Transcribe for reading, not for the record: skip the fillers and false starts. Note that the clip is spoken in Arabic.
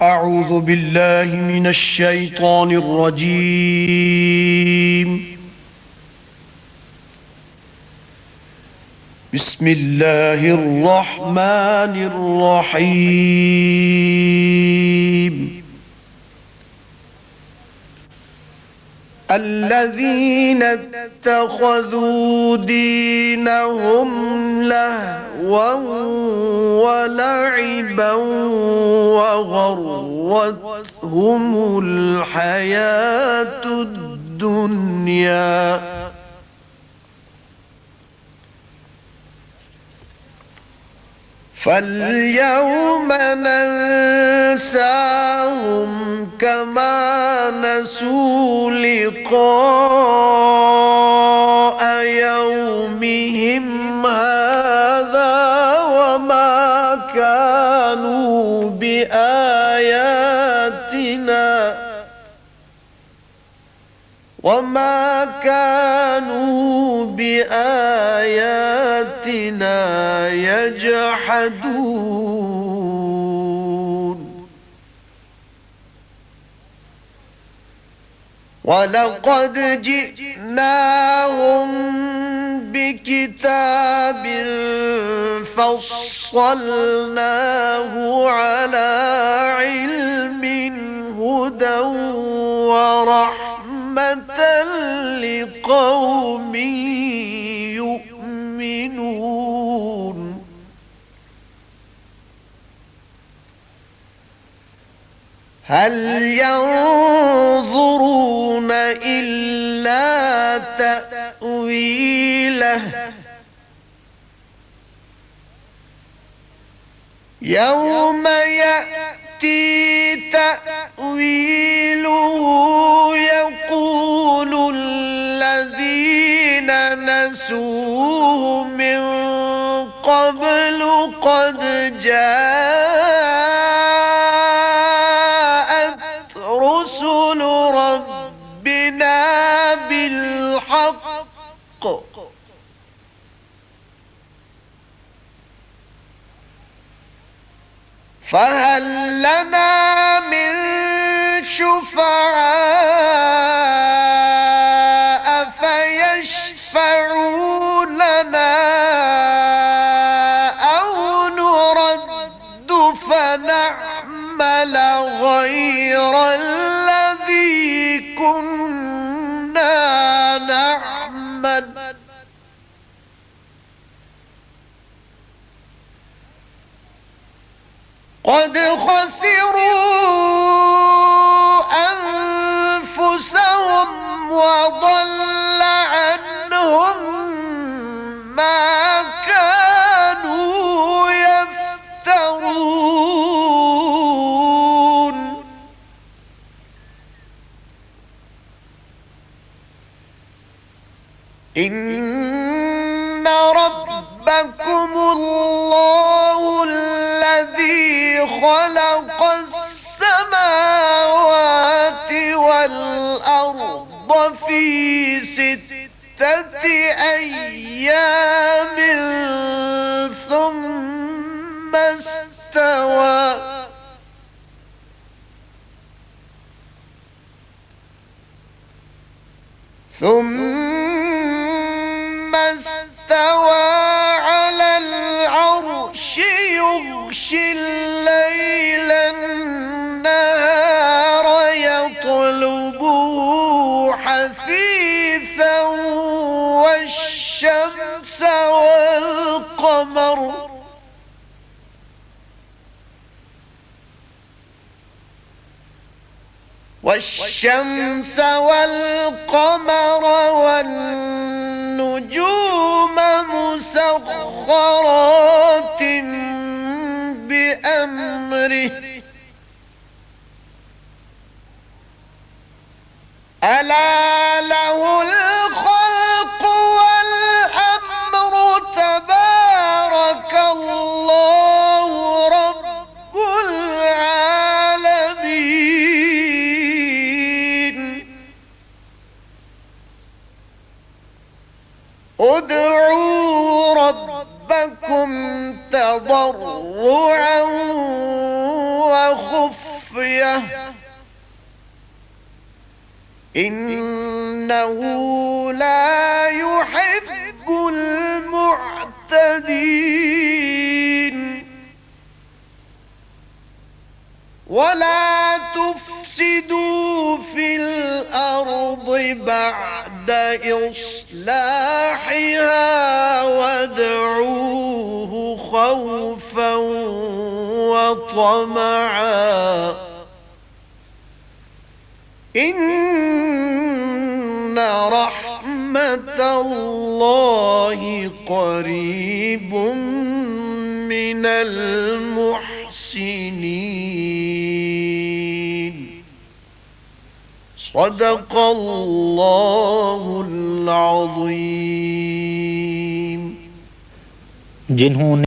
أعوذ بالله من الشيطان الرجيم. بسم الله الرحمن الرحيم. الذين اتخذوا دينهم لهوا ولعبا وغرتهم الحياة الدنيا فاليوم ننساهم كما نسوا لقاء يومهم هذا وما كانوا بآياتنا يجحدون. ولقد جئناهم بكتاب فصلناه على علم هدى ورحمة لقوم يؤمنون. هل ينظرون إلا تأويله يوم يأتي تأويله يقول الذين نسوه من قبل قد جاءت رسل ربنا بالحق فهل لنا من شفعاء فيشفعوا لنا أو نرد فنعمل غير الذي كنا نعمل قد خسروا أنفسهم وضل عنهم ما كانوا يفترون. إن ربكم الله الذي خلق السماوات والأرض في 6 أيام ثم استوى على العرش يغشي الليل النهار يطلبه حثيثا والشمس والقمر والنجوم مسخرات بأمره ألا له الخلق والأمر تبارك الله رب العالمين. ادعوا ربكم تضرعا وخفيا خافية إنه لا يحب المعتدين ولا تفسدوا في الأرض بعد إصلاحها وادعوه خوفا وطمعا إن رحمة الله قريب من المحسنين. صدق الله العظيم. जिन्होंने